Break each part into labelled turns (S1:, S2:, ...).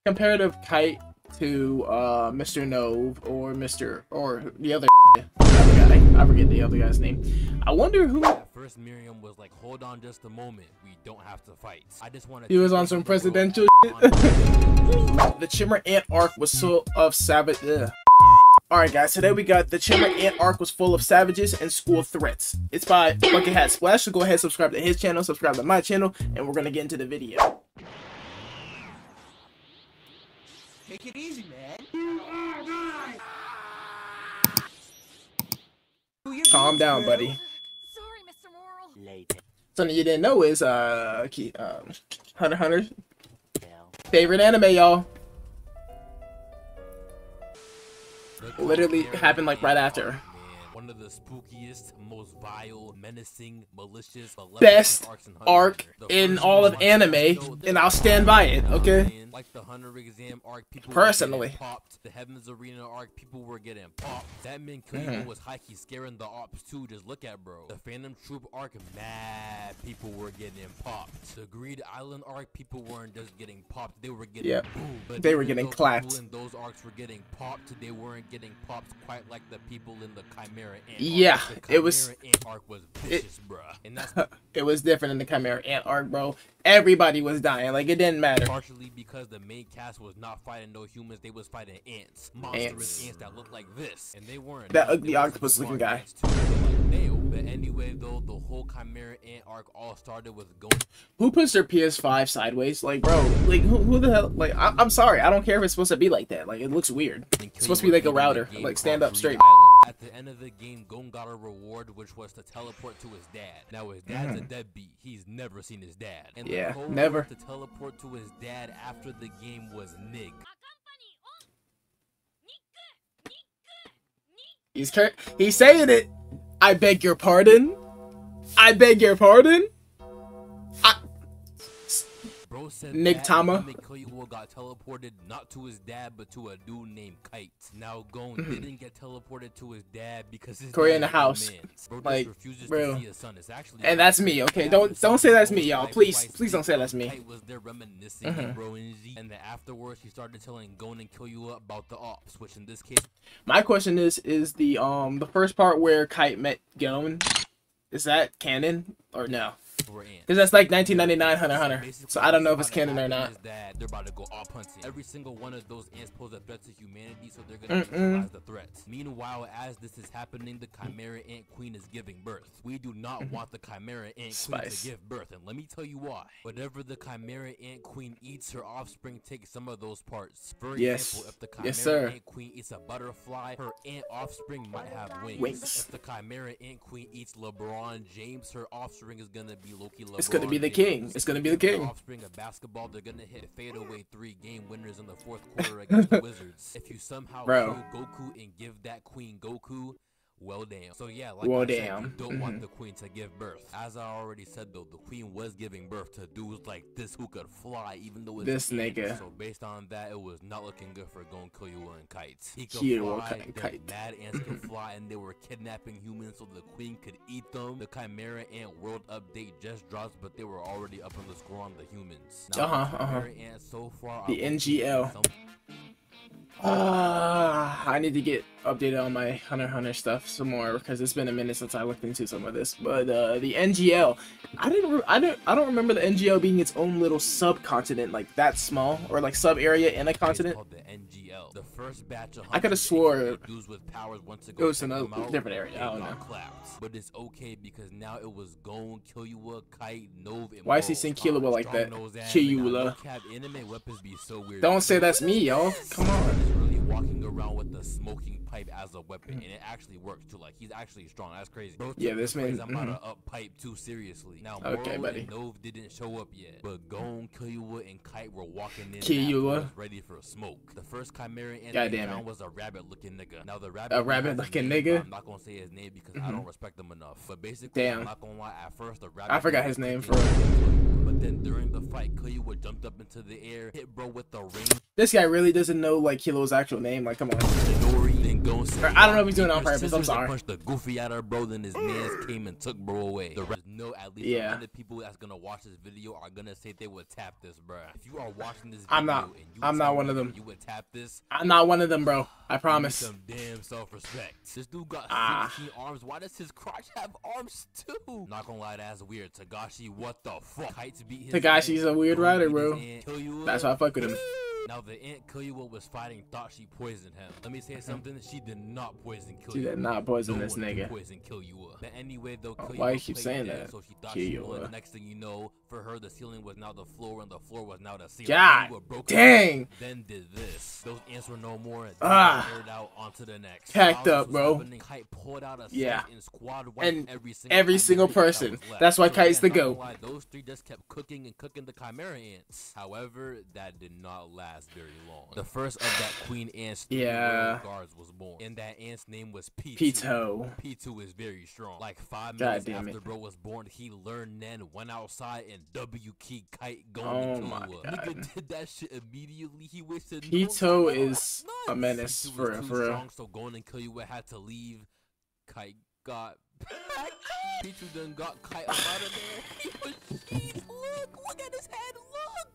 S1: comparative Kite to Mr. Nove or the other I forget the other guy's name. I wonder who.
S2: At first Miriam was like, hold on just a moment, we don't have to fight. I just want to.
S1: He was on some presidential shit. The Chimera Ant arc was full of savage. Alright guys, today we got the Chimera Ant arc was full of savages and school threats. It's by Bucket Hat Splash, so go ahead, subscribe to his channel, subscribe to my channel, and we're gonna get into the video.
S3: Take it easy, man.
S1: Calm down, buddy.
S4: Sorry, Mr. Moral.
S1: Something you didn't know is Hunter x Hunter's favorite anime, y'all. Literally happened like right after.
S2: One of the spookiest, most vile, menacing, malicious,
S1: best arc in all of anime, and I'll stand by it, okay?
S2: Like the Hunter exam arc, people
S1: personally
S2: popped. The Heavens Arena arc, people were getting popped. That man Killua was high-key scaring the ops too. Just look at bro. The Phantom Troop arc, mad people were getting popped. The Greed Island arc, people weren't just getting popped, they were getting booed. But
S1: they were getting clapped.
S2: In those arcs were getting popped. They weren't getting popped quite like the people in the Chimera Ant
S1: yeah,
S2: arc.
S1: it was.
S2: Ant arc was vicious, bruh. And that's
S1: it was different in the Chimera Ant arc, bro. Everybody was dying, like it didn't matter.
S2: Partially because the main cast was not fighting no humans, they was fighting ants. Monstrous ants that looked like this. And they weren't.
S1: That ugly octopus looking guy.
S2: But anyway, though, the whole Chimera Ant arc all started with GON.
S1: Who puts their PS5 sideways? Like, bro, like, who the hell? Like, I'm sorry, I don't care if it's supposed to be like that. Like, it looks weird. It's supposed to be like a router. Like, stand up straight.
S2: At the end of the game, GON got a reward, which was to teleport to his dad. Now, his dad's a deadbeat. He's never seen his dad. And
S1: yeah,
S2: the
S1: never.
S2: To teleport to his dad after the game was Nig.
S1: He's saying it. I beg your pardon. I beg your pardon.
S2: Bro said
S1: Nick Tama
S2: Killua got teleported not to his dad but to a dude named Kite. Now GON didn't get teleported to his dad because his
S1: Korea
S2: dad
S1: in the house.
S2: Bro
S1: like,
S2: refuses
S1: bro.
S2: to see his son. It's actually
S1: and that's me, okay? Don't say that's me, y'all. Please don't say that's me.
S2: Kite was there reminiscing, bro, and then afterwards he started telling GON and Killua about the ops, which in this case.
S1: My question is the first part where Kite met GON, is that canon or no? Because that's like 1999 Hunter x Hunter, so I don't know if it's canon or not.
S2: They're about to go op hunting. Every single one of those ants pose a threat to humanity, so they're gonna neutralize the threats. Meanwhile, as this is happening, the Chimera Ant Queen is giving birth. We do not want the Chimera Ant Queen to give birth, and let me tell you why. Whatever the Chimera Ant Queen eats, her offspring takes some of those parts. For example, if the Chimera Ant Queen eats a butterfly, her ant offspring might have wings. If the Chimera Ant Queen eats LeBron James, her offspring is gonna be Loki LeBron.
S1: It's gonna be the king. It's gonna be the king.
S2: Offspring of basketball, they're gonna hit fadeaway 3-game winners in the 4th quarter against the Wizards. If you somehow kill Goku and give that queen Goku, well damn. So yeah, like I said, you don't want the queen to give birth. As I already said though, the queen was giving birth to dudes like this who could fly, even though it's
S1: this nigga.
S2: So based on that, it was not looking good for GON, Killua, and Kite. He could fly, mad ants could fly, and they were kidnapping humans so the queen could eat them. The Chimera Ant World Update just dropped, but they were already up on the score on the humans. Now, the Chimera Ant so far,
S1: the NGL. I need to get updated on my Hunter x Hunter stuff some more because it's been a minute since I looked into some of this. But the NGL, I don't remember the NGL being its own little subcontinent like that small, or like sub area in a continent.
S2: The NGL. The first batch of
S1: I could have swore
S2: dudes with powers once
S1: it was in a different area. I don't know.
S2: But it's okay because now it was GON, Killua, Kite, Nove, and
S1: why is he saying Killua like that? Killua. Don't say that's me, y'all. Come on.
S2: Walking around with the smoking pipe as a weapon, and it actually works too. Like, he's actually strong. That's crazy. Bro,
S1: yeah, this man.
S2: I'm about to up pipe too seriously. Now,
S1: okay, buddy.
S2: Nove didn't show up yet, but GON, Killua, and Kite were walking in.
S1: Killua
S2: ready for a smoke. The first Chimera Ant found was a rabbit-looking nigga. Now the
S1: rabbit-looking nigga.
S2: I'm not gonna say his name because I don't respect him enough. But basically, I'm not gonna lie. At first, the rabbit.
S1: I forgot his name for.
S2: But then during the fight, Killua jumped up into the air, hit bro with the ring.
S1: This guy really doesn't know like Killua's actual name. Like, come on. I don't know if he's doing it on purpose. I'm sorry.
S2: Punched the goofy out of bro, then his mans came and took bro away. The know at least
S1: Yeah.
S2: 100 people that's gonna watch this video are gonna say they would tap this, bruh. If you are watching this video
S1: I'm not.
S2: and you
S1: I'm not
S2: tell
S1: one
S2: me
S1: of them.
S2: you would tap this,
S1: I'm not one of them, bro. I
S2: you need
S1: promise.
S2: some damn self-respect. This dude got 16 arms. Why does his crotch have arms too? Not gonna lie, that's weird. Tagashi, what the fuck? Kites beat his
S1: Tagashi's
S2: aunt,
S1: a weird
S2: Gon
S1: rider,
S2: beat
S1: bro.
S2: his aunt, Killua.
S1: That's why I fuck with him.
S2: Now the aunt Killua was fighting, thought she poisoned him. Let me say something. She did not poison Killua.
S1: She did not poison
S2: No
S1: this
S2: one
S1: nigga.
S2: Poison Killua. But anyway, though, Killua
S1: Why you keep
S2: played
S1: saying
S2: dead,
S1: that?
S2: so she thought she won.
S1: Killua.
S2: Next thing you know, for her, the ceiling was now the floor, and the floor was now the ceiling.
S1: God
S2: Killua broke
S1: dang.
S2: it, then did this. Those ants were no more. And aired out onto the next.
S1: Packed
S2: While
S1: up,
S2: this was
S1: bro.
S2: happening, Kite pulled out a
S1: Yeah.
S2: and squad
S1: And
S2: wiped
S1: every single person.
S2: that was left.
S1: That's why
S2: So
S1: Kite's
S2: yeah,
S1: the
S2: not gonna
S1: GOAT.
S2: lie, those three just kept cooking and cooking the Chimera ants. However, that did not last very long. The first of that Queen Ant's three royal guards was born, and that ant's name was P2.
S1: Pito.
S2: P2 is very strong. Like 5
S1: God
S2: minutes
S1: damn
S2: after
S1: it.
S2: bro was born, he learned then, went outside, and W key Kite going
S1: Oh
S2: to
S1: my
S2: Killua.
S1: God.
S2: Nigga did that shit immediately. He wasted no
S1: Pito
S2: time.
S1: is a
S2: Nuts.
S1: menace,
S2: P2
S1: for
S2: was
S1: real,
S2: too
S1: for real.
S2: strong, so Gon and Killua had to leave. Kite got back. P2 done got Kite up out of there. He was jeez, look at his head, look.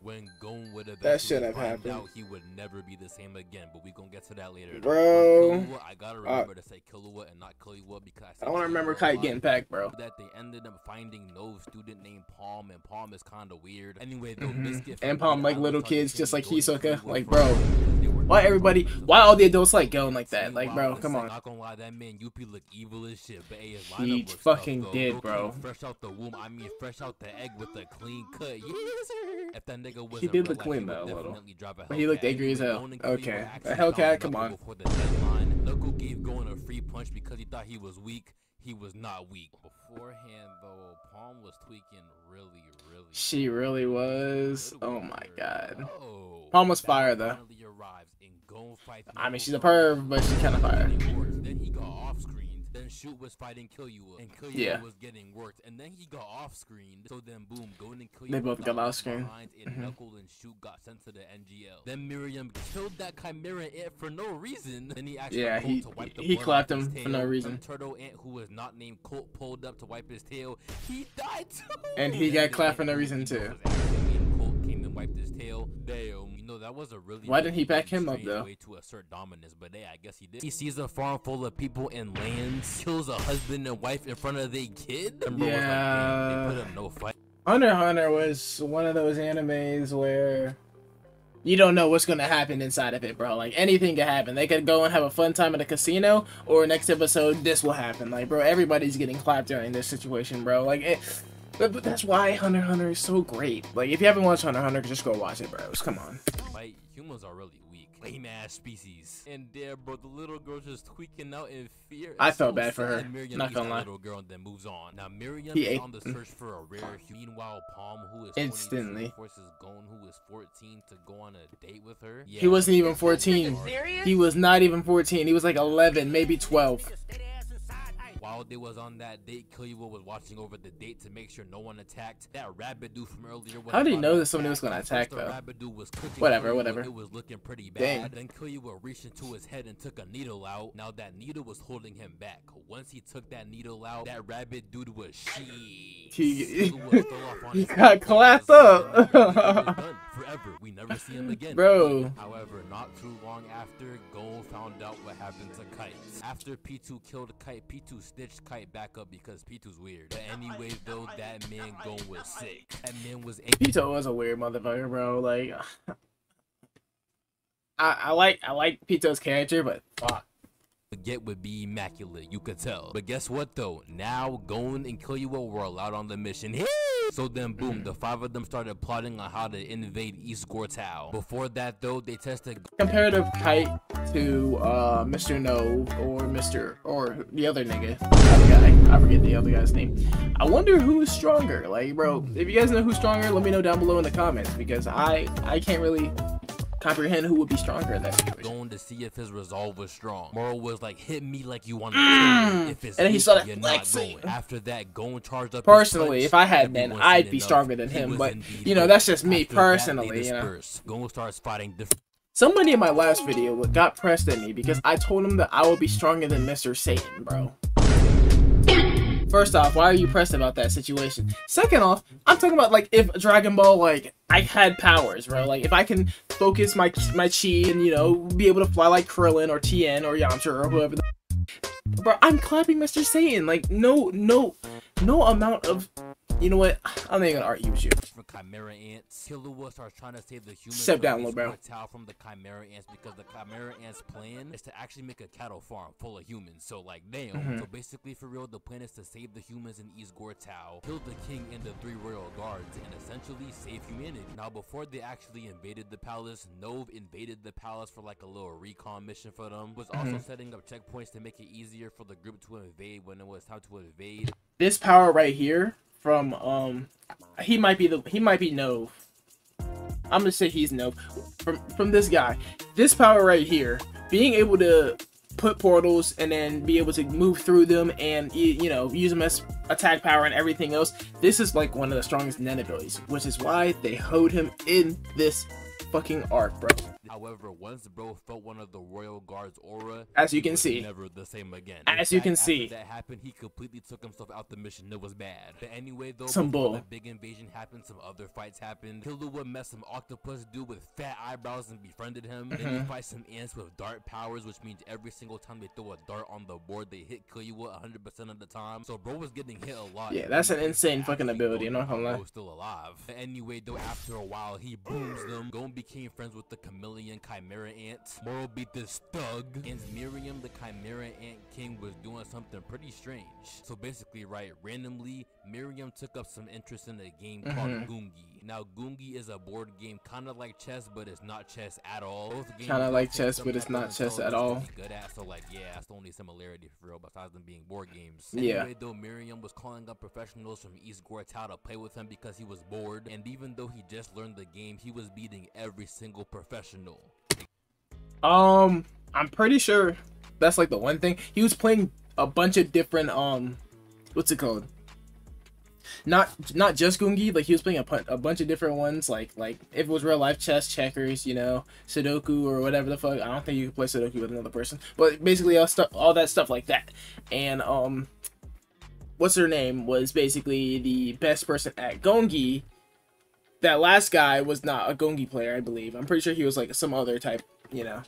S2: When Gon would have
S1: That should have happened.
S2: out, he would never be the same again. But we gonna get to that later.
S1: Bro.
S2: Killua, I gotta remember to say Killua and not Killua because
S1: I don't remember
S2: Killua
S1: Kite
S2: a lot.
S1: getting packed, bro.
S2: That they ended up finding no student named Palm, and Palm is kind of weird. Anyway, though, Biscuit
S1: And
S2: from
S1: Palm
S2: the
S1: like
S2: island
S1: little
S2: started
S1: kids, just like
S2: killing Gon and
S1: Hisoka.
S2: Killua
S1: Like,
S2: for
S1: bro.
S2: because they were
S1: Why
S2: not
S1: everybody?
S2: brothers of
S1: Why all the
S2: blood.
S1: adults like going like that? Like, bro,
S2: Meanwhile,
S1: come on.
S2: Not gonna lie, that man Yuppie look evil as shit, but hey, his
S1: He
S2: lineup was
S1: fucking
S2: tough, though.
S1: did,
S2: Low-key
S1: bro.
S2: Fresh out the womb, I mean fresh out the egg with a clean cut. Yes, sir. If that nigga was
S1: He did look clean, though, a little. But he looked angry as hell. Okay. A Hellcat, come on.
S2: Before the deadline, Knuckle gave Gon a free punch because he thought he was weak. He was not weak. Beforehand, though, Palm was tweaking really.
S1: She really was. Oh my
S2: weird.
S1: god.
S2: Oh,
S1: Palm was fire,
S2: Battle
S1: though.
S2: finally arrives, and Gon fights
S1: I mean,
S2: Knuckle
S1: she's a
S2: first.
S1: perv, but she's kind of fire.
S2: Then he got off screen. Then Shoot was fighting Killua, and Killua
S1: Yeah.
S2: was getting worked. And then he got off screen. So then, boom, Gon and Killua
S1: They both got off screen.
S2: behind, and Knuckle and Shoot got sent to the NGL. Then Miriam killed that Chimera ant for no reason. Then he actually
S1: Yeah,
S2: pulled to wipe the
S1: he
S2: blood
S1: clapped
S2: off his
S1: him for
S2: tail.
S1: no reason.
S2: The turtle ant, who was not named Colt, pulled up to wipe his tail. He died too.
S1: And he
S2: Then
S1: got
S2: the
S1: clapped for
S2: ant
S1: no
S2: who
S1: reason,
S2: he
S1: too.
S2: knows was actually named Colt came and wiped his tail. Damn, you know that was a really.
S1: Why didn't he back him up,
S2: strange
S1: though?
S2: way to assert dominance, but hey, I guess he did. He sees a farm full of people and lands, kills a husband and wife in front of their kid. And bro was like, damn, they put him no fight.
S1: Hunter x Hunter was one of those animes where you don't know what's gonna happen inside of it, bro. Like, anything could happen. They could go and have a fun time at a casino, or next episode, this will happen. Like, bro, everybody's getting clapped during this situation, bro. Like, but that's why Hunter x Hunter is so great. Like, if you haven't watched Hunter x Hunter, just go watch it, bros. Come on.
S2: Like, humans are really weak. Lame ass species. And there, bro, the little girl just tweaking out in fear.
S1: I
S2: It's
S1: felt
S2: so
S1: bad for her.
S2: sad. Miriam
S1: Not
S2: eats
S1: gonna
S2: that
S1: lie.
S2: little girl and then moves on. Now Miriam
S1: He
S2: is
S1: ate-
S2: on the search for a rare. Meanwhile, Palm, who is
S1: Instantly.
S2: 22, forces Gon, who is 14, to go on a date with her.
S1: He wasn't even 14. He was not even 14. He was like 11, maybe 12.
S2: While they was on that date, Killua was watching over the date to make sure no one attacked. That rabbit dude from earlier was
S1: How did he
S2: about
S1: know
S2: to
S1: that somebody was gonna
S2: First,
S1: attack,
S2: the
S1: though?
S2: rabbit dude was cooking
S1: Whatever,
S2: Killua.
S1: whatever.
S2: It was looking pretty
S1: Dang.
S2: bad. Then Killua reached into his head and took a needle out. Now that needle was holding him back. Once he took that needle out, that rabbit dude was shit.
S1: He
S2: Killua fell off on
S1: he
S2: his
S1: got
S2: head.
S1: clapped
S2: And
S1: up.
S2: done forever. We never see him again.
S1: Bro.
S2: However, not too long after, Gon found out what happened to Kite. After P2 killed Kite, P2 stitched Kite back up because P2's weird. But anyway, though, that man Gon was sick. That man was
S1: Pito was a weird motherfucker, bro. Like, I like Pito's character, but fuck.
S2: Get would be immaculate, you could tell. But guess what though? Now Gon and Killua were allowed on the mission. So then boom, the 5 of them started plotting on how to invade East Gortao. Before that though, they tested
S1: Comparative Kite to Mr. No or the other nigga. I forget the other guy's name. I wonder who's stronger. Like, bro, if you guys know who's stronger, let me know down below in the comments, because I can't really comprehend who would be stronger in that situation.
S2: Gon to see if his resolve was strong. Moro was like, hit me like you want to kill me. If it's
S1: And then he
S2: weak,
S1: started
S2: you're not
S1: flexing.
S2: going. After that, Gon charged up.
S1: Personally,
S2: his
S1: if I had
S2: punch.
S1: men,
S2: Everyone
S1: I'd
S2: seen
S1: be
S2: enough.
S1: stronger than
S2: He
S1: him,
S2: was
S1: but,
S2: indeed
S1: you know,
S2: hooked.
S1: that's just me
S2: After that,
S1: personally,
S2: they
S1: you know.
S2: dispersed. Gon starts fighting different.
S1: Somebody in my last video got pressed at me because I told him that I will be stronger than Mr. Satan, bro. First off, why are you pressed about that situation? Second off, I'm talking about like if Dragon Ball, like I had powers, bro. Like if I can focus my chi and, you know, be able to fly like Krillin or Tien or Yamcha or whoever. Bro, I'm clapping Mr. Satan. Like no amount of. You know what? I'm not even gonna argue with you.
S2: From Chimera ants, killua starts trying to save the humans.
S1: Step down, little bro.
S2: From the Chimera ants because the Chimera ants' plan is to actually make a cattle farm full of humans. So like, damn. So basically, for real, the plan is to save the humans in East Gortao, kill the king and the 3 royal guards, and essentially save humanity. Now, before they actually invaded the palace, Nove invaded the palace for like a little recon mission for them. Was also setting up checkpoints to make it easier for the group to invade when it was time to invade.
S1: This power right here. From he might be Nove. I'm gonna say he's Nove. From this guy, this power right here, being able to put portals and then be able to move through them and, you know, use them as attack power and everything else. This is like one of the strongest Nen abilities, which is why they hoed him in this fucking arc, bro.
S2: However, once bro felt one of the royal guards' aura,
S1: as you can see,
S2: never the same again.
S1: As you can see,
S2: after that happened, he completely took himself out the mission. It was bad. But anyway, though,
S1: some bull.
S2: The big invasion happened. Some other fights happened. Killua met some octopus dude with fat eyebrows and befriended him. Then he fight some ants with dart powers, which means every single time they throw a dart on the board, they hit Killua 100% of the time. So bro was getting hit a lot.
S1: Yeah, that's an insane fucking ability. I'm not gonna lie.
S2: Still alive. But anyway, though, after a while, he booms them. Gon became friends with the chameleon Chimera ant. Moro beat this thug, and Miriam, the Chimera ant king, was doing something pretty strange. So basically, right, randomly, Miriam took up some interest in a game called Gungi. Now, Gungi is a board game kind of like chess, but it's not chess at all.
S1: Kind of like chess, but it's not chess at all.
S2: Good at, so like, yeah, that's the only similarity for real, besides them being board games.
S1: Yeah.
S2: Anyway, though, Miriam was calling up professionals from East Gortao to play with him because he was bored, and even though he just learned the game, he was beating every single professional.
S1: I'm pretty sure that's like the one thing. He was playing a bunch of different, what's it called? Not just Gungi, like he was playing a bunch of different ones, like if it was real life chess, checkers, you know, Sudoku or whatever the fuck. I don't think you can play Sudoku with another person, but basically all that stuff like that. And what's her name was basically the best person at Gungi. That last guy was not a Gungi player, I believe. I'm pretty sure he was like some other type, you know.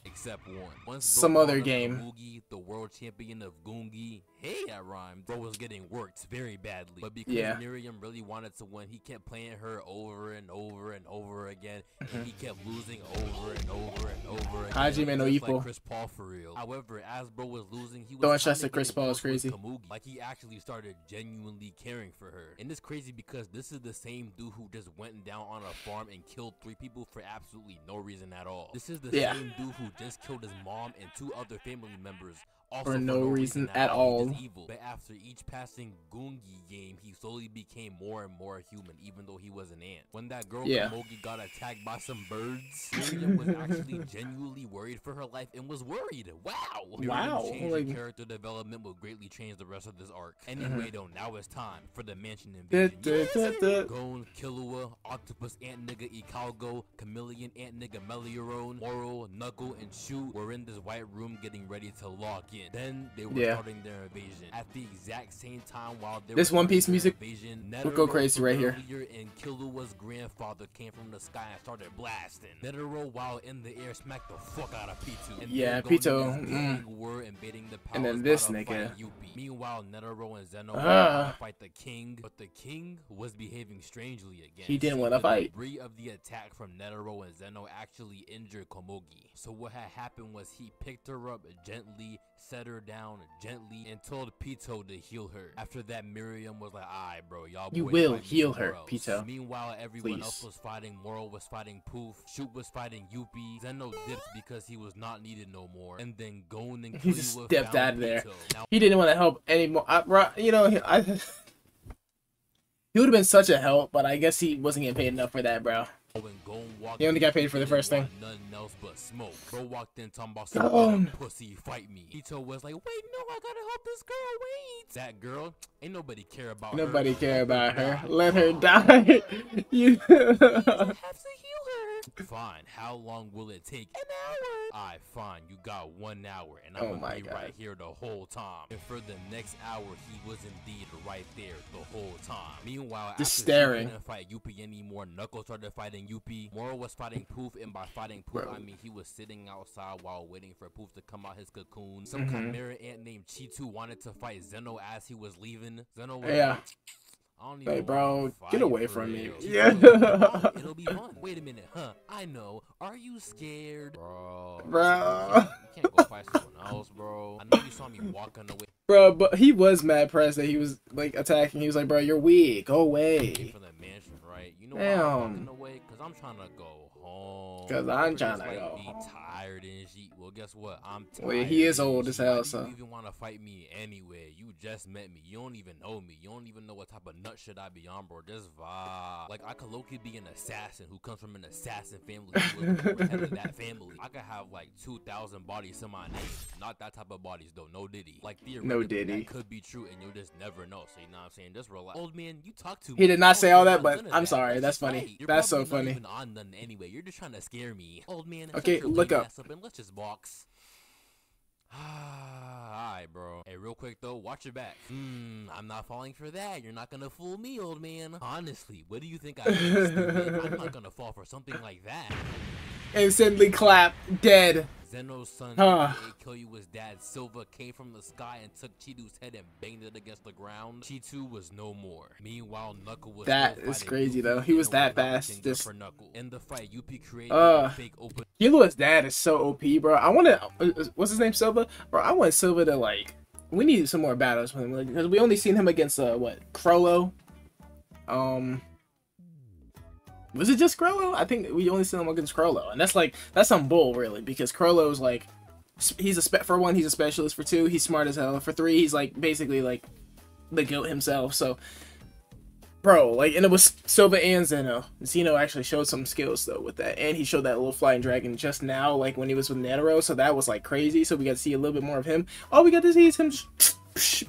S2: Except one. Once
S1: some other game.
S2: Mugi, the world champion of Gungi, hey, that rhymed. Bro was getting worked very badly. But because Miriam really wanted to win, he kept playing her over and over and over again. And he kept losing over and over and over again.
S1: Hajime no Ippo.
S2: Like Chris Paul for real. However, as bro was losing, he was
S1: don't trust that Chris Paul is crazy.
S2: Like he actually started genuinely caring for her. And it's crazy because this is the same dude who just went down on a farm and killed 3 people for absolutely no reason at all. This is the same dude who just killed his mom and 2 other family members. Also
S1: for no reason at all.
S2: But after each passing Gungi game, he slowly became more and more human, even though he was an ant. When that girl Komogi got attacked by some birds, Miriam was actually genuinely worried for her life and was worried. Wow! Miriam's character development will greatly change the rest of this arc. Anyway, though, now it's time for the mansion invasion. Gon, Killua, Octopus Ant Nigga Ikalgo, Chameleon Ant Nigga Meliorone, Moro, Knuckle, and Shu were in this white room getting ready to log in. Then they were starting their invasion. At the exact same time, while they
S1: this One Piece music will go crazy right here.
S2: And Killua's grandfather came from the sky and started blasting. Netero, while in the air, smacked the fuck out of Pitou. And
S1: Pitou.
S2: Were invading the
S1: and then this nigga.
S2: Meanwhile, Netero and Zeno were to fight the king, but the king was behaving strangely again.
S1: He didn't want to fight.
S2: The debris of the attack from Netero and Zeno actually injured Komogi. So what had happened was he picked her up gently, set her down gently, and told Pitou to heal her. After that, Miriam was like, alright bro, y'all boys
S1: will heal her, Pitou.
S2: Meanwhile, everyone else was fighting. Moro was fighting Poof, Shoot was fighting Yuppie, Zeno dipped because he was not needed no more, and then Gon and
S1: he just stepped out of there.
S2: Now,
S1: he didn't want to help anymore. You know, he would have been such a help, but I guess he wasn't getting paid enough for that, bro. He only got paid for the first thing.
S2: Nothing else but smoke. Bro walked in talking about some pussy fight me. Pitou was like, wait, no, I gotta help this girl. Wait, that girl, ain't nobody care about her.
S1: Nobody care about her. Let her die. You have to heal her.
S2: Fine, how long will it take? An hour. Alright, fine, you got 1 hour, and I'm
S1: Oh
S2: gonna
S1: my
S2: be
S1: God.
S2: right here the whole time. And for the next hour, he was indeed right there the whole time. Meanwhile,
S1: Just
S2: after
S1: staring.
S2: Zuko didn't fight Yuppie anymore, Knuckles started fighting Yuppie. Moro was fighting Poof, and by fighting Poof,
S1: Bro.
S2: I mean he was sitting outside while waiting for Poof to come out his cocoon. Some Chimera ant named Chitu wanted to fight Zeno as he was leaving. Zeno was
S1: Yeah.
S2: like, I don't even
S1: Hey, bro,
S2: wanna
S1: get
S2: fight
S1: away
S2: for
S1: from me.
S2: real.
S1: Yeah.
S2: It'll be fun. Wait a minute, huh? I know. Are you scared, bro?
S1: Bro.
S2: You can't go fight someone else, bro. I know you saw me walking away
S1: Bro, but he was mad pressed that he was like attacking. He was like, bro, you're weak. Go away.
S2: from the mansion, right? You know why I'm
S1: Damn.
S2: walking away? Cause I'm trying to go home.
S1: 'Cause I'm
S2: Or
S1: tryna
S2: just, like,
S1: go
S2: be
S1: home.
S2: tired and shit. Well, guess what? I'm tired.
S1: Well, he is
S2: and
S1: old as
S2: shit.
S1: hell,
S2: Why
S1: so.
S2: do you even want to fight me anyway? You just met me. You don't even know me. You don't even know what type of nut shit I be on, bro. Just vibe. Like, I could low-key be an assassin who comes from an assassin family. Who was the head of that family. I could have like 2,000 bodies in my name. Not that type of bodies though. No Diddy. Like theoretically,
S1: Diddy.
S2: that could be true, and you'll just never know. So you know what I'm saying? Just relax. Old man, you talk to me.
S1: He did not
S2: I
S1: say
S2: don't
S1: all
S2: care
S1: that,
S2: about
S1: but
S2: none of
S1: I'm
S2: that.
S1: sorry.
S2: Let's
S1: That's
S2: just
S1: funny.
S2: fight. You're
S1: That's so
S2: probably not
S1: funny.
S2: even on none anyway. You're just trying to scare me. Old man,
S1: Okay,
S2: shut your
S1: look
S2: lame
S1: up.
S2: ass and let's just box. Alright, bro. Hey, real quick though, watch your back. I'm not falling for that. You're not gonna fool me, old man. Honestly, what do you think I am, stupid? I'm not gonna fall for something like that.
S1: Instantly clap. Dead.
S2: Zeno's son,
S1: Huh.
S2: Killua dad, Silva, came from the sky and took Chitu's head and banged it against the ground. Chitu was no more. Meanwhile, Knuckle was
S1: That
S2: still
S1: is
S2: fighting
S1: crazy,
S2: Yuppie,
S1: though. He
S2: and
S1: was
S2: it
S1: that
S2: not
S1: fast.
S2: looking good
S1: Just-
S2: for Knuckle. In the fight, Yuppie created a fake open.
S1: Killua's dad is so OP, bro. I want to. What's his name, Silva? Bro, I want Silva to like. We need some more battles with him, like, because we only seen him against what, Crollo. Was it just Crollo? I think we only seen him against Crollo, and that's some bull, really, because Crollo's like, he's for one, he's a specialist. For two, he's smart as hell. For three, he's like basically like the GOAT himself. So, bro, like, and it was Silva and Zeno. Zeno actually showed some skills though with that, and he showed that little flying dragon just now, like when he was with Netero. So that was like crazy. So we got to see a little bit more of him. All we got to see is him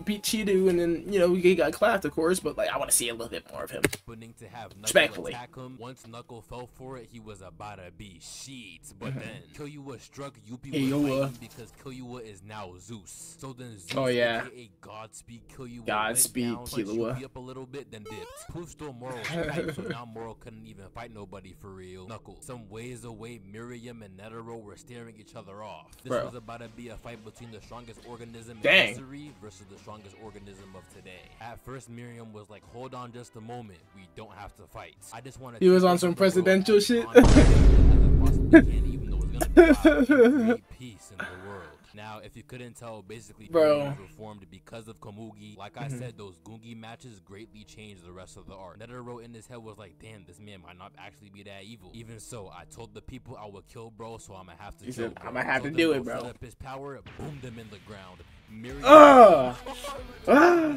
S1: beat Chidu, and then he got clapped, of course. But like, I want to see a little bit more of him.
S2: Opening to have Knuckle
S1: Respectfully.
S2: attack him. Once Knuckle fell for it, he was about to be sheets. But then Killua struck Yuppie with lightning because Killua is now Zeus. So then Zeus, aka Godspeed Killua,
S1: Godspeed
S2: went down, punched
S1: Killua.
S2: Yuppie up a little bit, then dipped. Poof stole Moro's pipe, so now Moro couldn't even fight nobody for real. Knuckle. Some ways away, Miriam and Netero were staring each other off. This was about to be a fight between the strongest organism in history versus the strongest organism of today. At first, Miriam was like, hold on just a moment. We don't have to fight. I just want to.
S1: He was on some presidential shit.
S2: Even though it's gonna be great peace in the world. Now, if you couldn't tell, basically, Miriam was reformed because of Komugi. Like I said, those Gungi matches greatly changed the rest of the art. Netero in his head was like, damn, this man might not actually be that evil. Even so, I told the people I would kill bro, so I'm gonna have to
S1: He
S2: kill
S1: said,
S2: bro.
S1: I'm gonna have to
S2: So
S1: do
S2: then
S1: it,
S2: bro
S1: bro.
S2: set up his power, boomed him in the ground. Miriam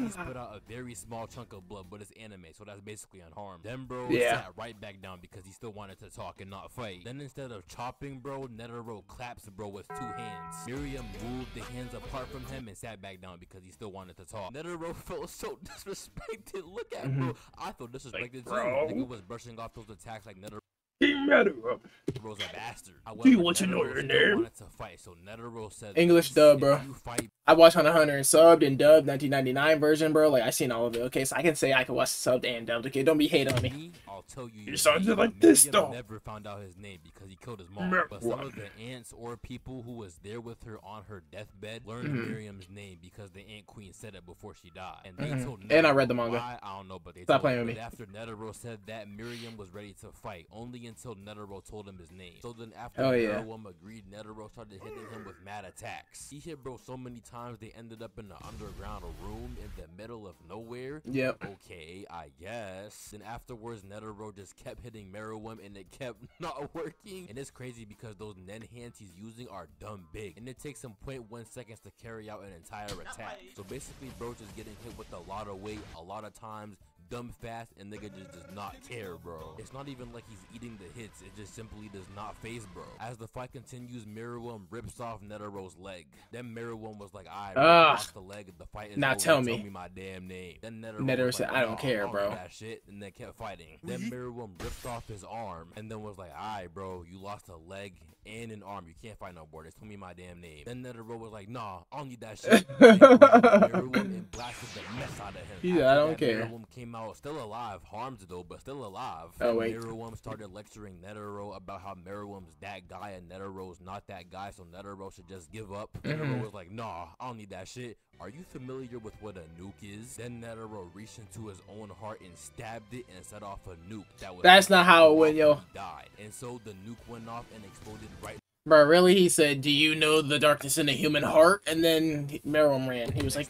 S2: he's put out a very small chunk of blood, but it's anime, so that's basically unharmed. Then bro sat right back down because he still wanted to talk and not fight. Then instead of chopping bro, Netero claps bro with 2 hands. Miriam moved the hands apart from him and sat back down because he still wanted to talk. Netero felt so disrespected. Look at bro. I felt disrespected too. Nigga was brushing off those attacks like Netero. Netero's a bastard.
S1: Do you want to know your name?
S2: Wanted to fight, so Netero said,
S1: English dub, bro.
S2: "If you fight
S1: I watched Hunter x Hunter and subbed and dubbed 1999 version, bro. Like, I seen all of it. Okay, so I can say I can watch subbed and dubbed. Okay, don't be hating on me.
S2: I'll tell you.
S1: Your son's just like this, though.
S2: Never found out his name because he killed his mom. But some of the ants or people who was there with her on her deathbed learned Miriam's name because the Ant Queen said it before she died. And they told Netero
S1: And I read the manga.
S2: why, I don't know, but they
S1: Stop
S2: told
S1: playing
S2: him.
S1: with me.
S2: But after Netero said that, Miriam was ready to fight, only until Netero told him his name. So then after Miriam agreed, Netero started hitting him with mad attacks. He hit bro so many times they ended up in the underground room in the middle of nowhere.
S1: Yep.
S2: Okay, I guess. Then afterwards, Netero just kept hitting Miriam and it kept not working. And it's crazy because those Nen hands he's using are dumb big. And it takes him 0.1 seconds to carry out an entire attack. So basically, bro just getting hit with a lot of weight, a lot of times, dumb fast, and nigga just does not care, bro. It's not even like he's eating the hits, it just simply does not phase, bro. As the fight continues, Miriam rips off Netero's leg. Then Miriam was like, I lost the leg, the fight is
S1: now
S2: over.
S1: Tell me
S2: my damn name. Then
S1: Netero said, I don't care, bro.
S2: That shit, and then kept fighting. Then Miriam ripped off his arm, and then was like, alright, bro, you lost a leg and an arm. You can't fight no more. Just tell me my damn name. Then Netero was like, nah, I don't need that shit. Miriam and blasted the mess out of him.
S1: Yeah, I don't care.
S2: Miriam came out still alive, harmed though, but still alive.
S1: Oh, wait.
S2: Miriam started lecturing Netero about how Miriam's that guy and Netero's not that guy, so Netero should just give up. Netero was like, nah, I don't need that shit. Are you familiar with what a nuke is? Then Netero reached into his own heart and stabbed it and set off a nuke. That's
S1: not how it went, yo.
S2: He died. And so the nuke went off and exploded right.
S1: Bro, really? He said, do you know the darkness in the human heart? And then Miriam ran. He was like,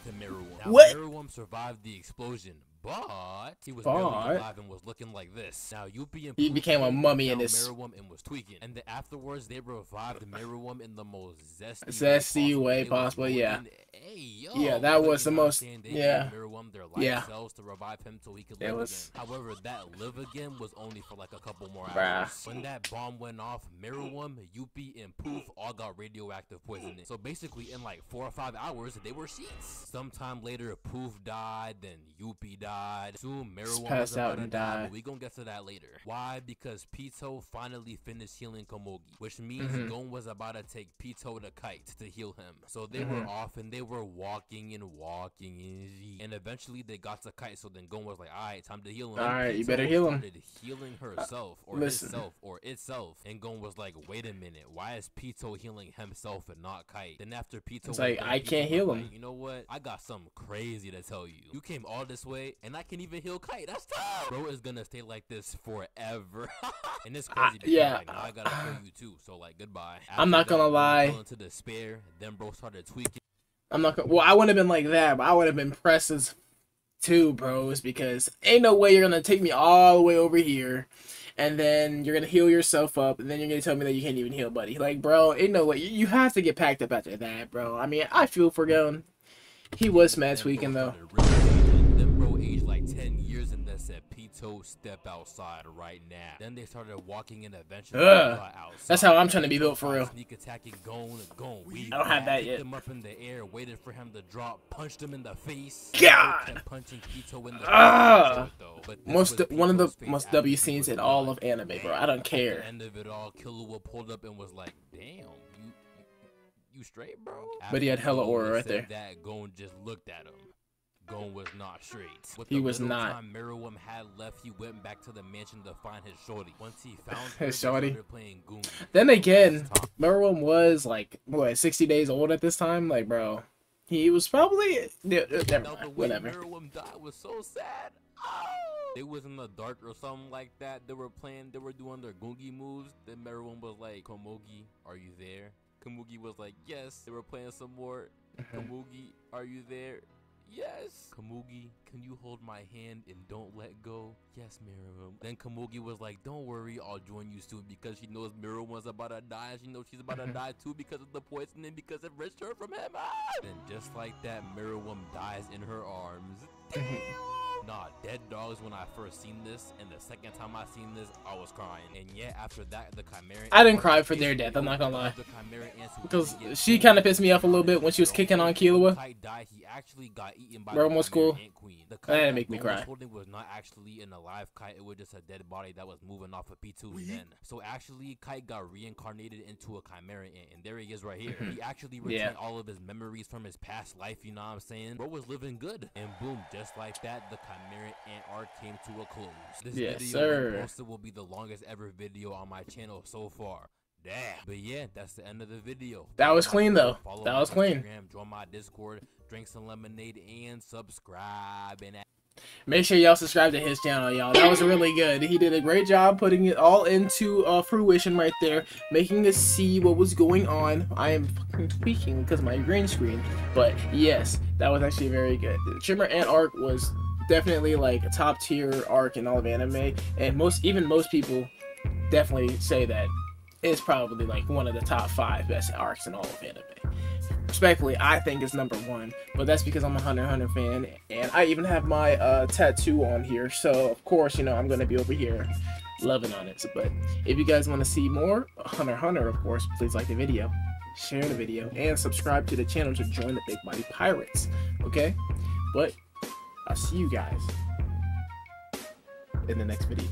S1: what?
S2: Miriam survived the explosion, but he was barely alive and was looking like this. Now
S1: he became a mummy in this.
S2: Miriam and was tweaking. And then afterwards, they revived Miriam in the most
S1: zesty way possible. Yeah.
S2: Hey, yo,
S1: yeah, that was the most. Yeah.
S2: Miriam their life cells to revive him so he could live again. However, that live again was only for like a couple more hours. When that bomb went off, Miriam, Yuppie, and Poof all got radioactive poisoning. So basically, in like 4 or 5 hours, they were sheets. Sometime later, Poof died, then Yuppie died. Soon, Miriam
S1: passed out and died.
S2: But we gonna get to that later. Why? Because Pito finally finished healing Komogi, which means Gon was about to take Pito the kite to heal him. So they were off and they were walking and eventually they got to kite. So then Gon was like, alright, time to heal him.
S1: Alright, you better heal him.
S2: Started healing herself or himself or itself. And Gon was like, wait a minute, why is Pito healing himself and not Kite? Then after Pito
S1: was like, I can't heal him.
S2: Like, you know what? I got something crazy to tell you. You came all this way and I can even heal Kite. That's tough. Bro is gonna stay like this forever. And it's crazy because like, now I gotta kill you too. So like, goodbye. After
S1: I'm not gonna lie.
S2: Into despair, then bro started tweaking.
S1: I'm not gonna. Well, I wouldn't have been like that, but I would have been pressed as too, bros, because ain't no way you're gonna take me all the way over here, and then you're gonna heal yourself up, and then you're gonna tell me that you can't even heal, buddy. Like, bro, ain't no way. You have to get packed up after that, bro. I mean, I feel for Gon. He was mad tweaking though.
S2: Then bro aged like 10 years and then said, Pito, step outside right now. Then they started walking and eventually got outside.
S1: That's how I'm trying to be built for real.
S2: Sneak attacking Gon.
S1: I don't have that yet.
S2: Him up in the air, waited for him to drop, punched him in the face.
S1: God.
S2: Punching Pito in the
S1: face. One of the most W scenes in all of anime, bro. I don't care.
S2: At the end of it all, Killua pulled up and was like, damn, you straight, bro?
S1: But he had hella aura right there.
S2: That Gon just looked at him. Gon was not straight. With
S1: he was not.
S2: Time Miriam had left, he went back to the mansion to find his shorty. Once he found
S1: his shorty.
S2: Playing Goon.
S1: Then again, Miriam was like, what, 60 days old at this time? Like, bro, he was probably never mind. Whatever.
S2: Miriam died was so sad. Oh! They was in the dark or something like that. They were doing their Gungi moves. Then Miriam was like, Komogi, are you there? Komugi was like, yes. They were playing some more. Komugi, are you there? Yes. Komugi, can you hold my hand and don't let go? Yes, Miriam. Then Komugi was like, don't worry, I'll join you soon, because she knows Miriam was about to die. She knows she's about to die too because of the poisoning, because it risked her from him. And just like that, Miriam dies in her arms. Nah, dead dogs when I first seen this, and the second time I seen this, I was crying. And yeah, after that, the Chimera...
S1: I didn't cry for their death, I'm not gonna lie. Because she kind of pissed me off a little bit when she was kicking on Killua.
S2: He actually got eaten by
S1: Bro, was cool.
S2: The
S1: that didn't make me cry.
S2: Was not actually an alive kite, it was just a dead body that was moving off of P2's then. So actually, Kite got reincarnated into a Chimera ant, and there he is right here. He actually retained all of his memories from his past life, you know what I'm saying? Bro was living good. And boom, just like that, the Chimera ant arc came to a close. This video will be the longest ever video on my channel so far. Damn. But yeah, that's the end of the video.
S1: That was clean though. That was clean.
S2: Join my Discord, drink some lemonade, and subscribe. And
S1: make sure y'all subscribe to his channel, y'all. That was really good. He did a great job putting it all into fruition right there, making us see what was going on. I am fucking tweaking because of my green screen, but yes, that was actually very good. The Chimera Ant arc was definitely like a top tier arc in all of anime, and most people definitely say that it's probably like one of the top 5 best arcs in all of anime. respectfully, I think it's number 1, but that's because I'm a Hunter x Hunter fan, and I even have my tattoo on here, so of course, you know, I'm gonna be over here loving on it. So, but if you guys want to see more Hunter x Hunter, of course, please like the video, share the video, and subscribe to the channel to join the Big Body Pirates, okay? But I'll see you guys in the next video.